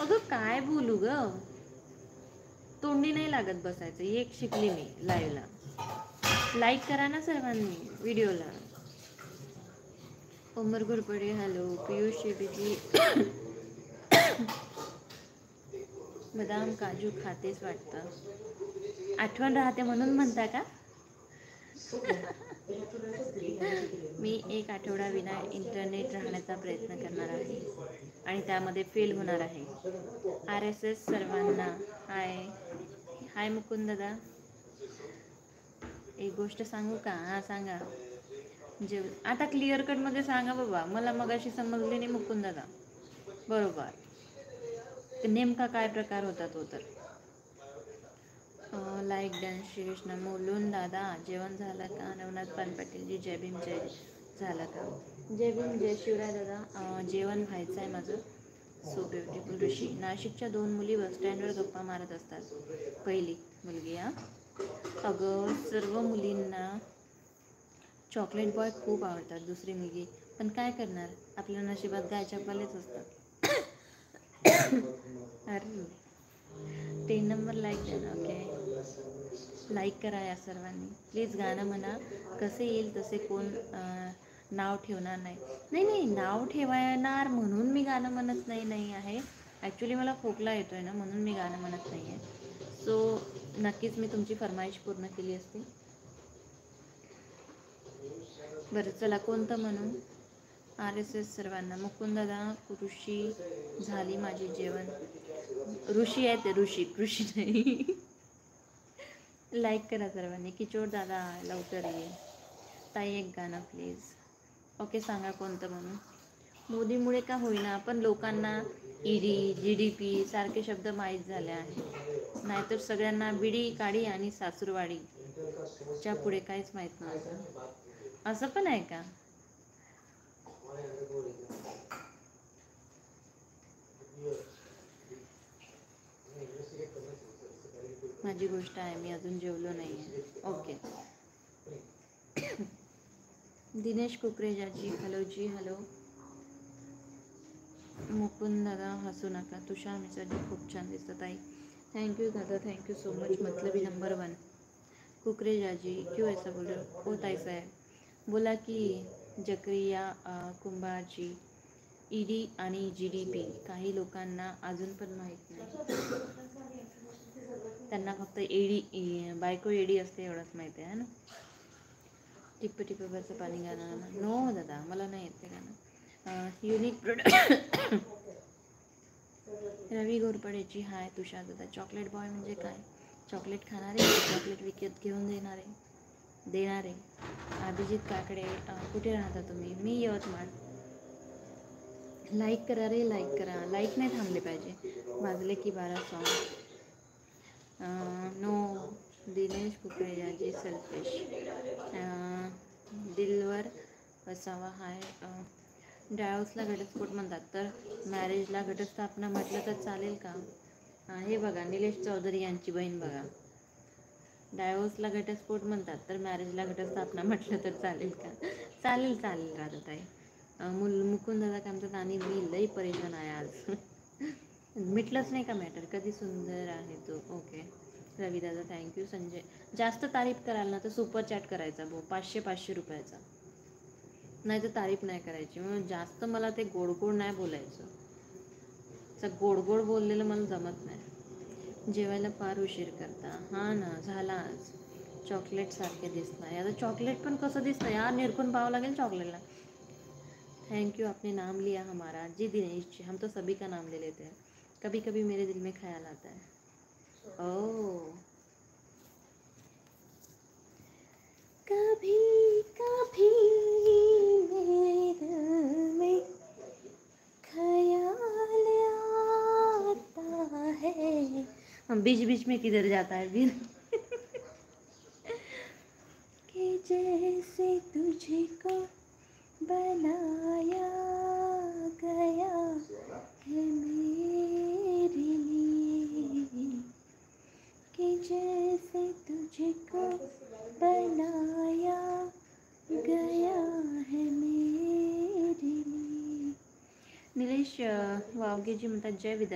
अगं काय बोलू ग, तोंडी नाही लागत बसायचं. एक शिकली मी लाईव्हला. लाईक करा ना सर्वांनी व्हिडिओला. उमर घोरपडे हॅलो. पियुष शेबीजी बदाम काजू खातेच वाटतं. आठवण राहते म्हणून म्हणता का? मी 1 आठवडा विना इंटरनेट राहण्याचा प्रयत्न करणार आहे आणि त्यामध्ये फेल होणार आहे. RSS सर्वांना हाय. हाय मुकुंद दादा. एक गोष्ट सांगू का? हां सांगा. आता क्लिअर कटमध्ये सांगा बाबा, मला मगाशी समजले नाही मुकुंद दादा. बरोबर नेमका काय प्रकार होता तो तर. लाईक डन श्रीकृष्ण मोलून दादा. जेवण झालं का? नवनाथ पानपाटीलजी जय भीम. जय झालं का? जय भीम जय शिवराय दादा. जेवण व्हायचं आहे माझं. So beautiful. ऋषी नाशिकच्या 2 मुली बसस्टँडवर गप्पा मारत असतात. पहिली मुलगी अगं सर्व मुलींना चॉकलेट बॉय खूप आवडतात. दुसरी मुलगी पण काय करणार, आपल्या नशिबात गाय चप्पालेच असतात. अरे 10 नंबर लाईक द्या. ओके लाईक करा या सर्वांनी प्लीज. गाणं म्हणा. कसे येईल तसे. कोण नाव ठेवणार नाही. नाही नाही नाव ठेवणार म्हणून मी गाणं म्हणत नाही आहे. ॲक्च्युली मला खोकला येतो आहे ना, म्हणून मी गाणं म्हणत नाही आहे. सो नक्कीच मी तुमची फरमाईश पूर्ण केली असती. बरं चला कोणतं म्हणू? RSS सर्वांना. मुकुंदादा ऋषी झाली माझी जेवण. ऋषी आहे ते, ऋषी नाही. लाईक करा सर्वांनी. किचोर दादा लवकर ये. ताई एक गाणं प्लीज. ओके सांगा कोणतं म्हणून. मोदीमुळे का होईना पण लोकांना ED GDP सारखे शब्द माहीत झाले आहेत. नाहीतर सगळ्यांना बिडी काडी आणि सासूरवाडी च्या पुढे काहीच माहीत नव्हतं. असं पण आहे का? माझी गोष्ट आहे, मी अजून जेवलो नाही आहे. ओके. दिनेश कुकरेजाजी हॅलो जी हॅलो. मुकुंद दादा हसू नका. तुषार मिसरजी खूप छान दिसतात ताई. थँक्यू दादा, थँक्यू सो मच. मतलबी नंबर 1 कुकरेजाजी क्यों ऐसा बोल रहे हो? ओ ताई साहेब बोला की जक्रिया कुंभारजी ED आणि GDP काही लोकांना अजून पण माहीत नाही. त्यांना फक्त बायको ED असते एवढंच माहिती आहे ना. टिप्प टिप्पवरचं पाणी गाणं. नो दादा मला नाही येत ते गाणं. Unique product. रवी घोरपडेची हाय. तुषार दादा चॉकलेट बॉय म्हणजे काय? चॉकलेट खाणारे, चॉकलेट विकत घेऊन देणारे. अभिजित काकडे कुठे राहता तुम्ही? मी यवतमाळ. लाईक करा रे, लाईक करा. लाईक नाही थांबले पाहिजे. वाजले की 12 सॉन्ग. नो दिनेश कुकरेजाजी सेल्फिश. दिलवर बसावा हाय. डायोसला घटस्फोट म्हणतात तर मॅरेजला घटस्थापना म्हटलं तर चालेल का? हे बघा निलेश चौधरी यांची बहीण बघा. डायोसला घटस्फोट म्हणतात तर मॅरेजला घटस्थापना म्हटलं तर चालेल का? चालेल राधाताई. मुकुंदादा काय म्हणतात आणि मी लई परेशान आहे आज. मिटलंच नाही का मॅटर? कधी सुंदर आहे तो. Okay Ravidada thank you. संजय जास्त तारीफ कराल ना तर सुपर चॅट करायचा भाऊ. 500 रुपयाचा. नाही तर तारीफ नाही करायची. मग जास्त मला ते गोड नाही बोलायचं. असं गोड बोललेलं मला जमत नाही. जेवायला फार उशीर करता. हां ना झाला आज. चॉकलेट सारखे दिसत नाही. आता चॉकलेट पण कसं दिसतं यार? निरखून पाहावं लागेल चॉकलेटला. थैंक यू आपने नाम लिया हमारा. जी दिनेश जी हम तो सभी का नाम ले लेते हैं. कभी कभी मेरे दिल में ख्याल आता है. ओह कभी कभी मेरे दिल में ख्याल आता है. हम बीच में किधर जाता है फिर. कि जैसे तुझको बनाया गया है मेरे लिए. कि जैसे तुझको बनाया गया है मेरे लिए. निलेश वावगेजी म्हणतात जय विद्या.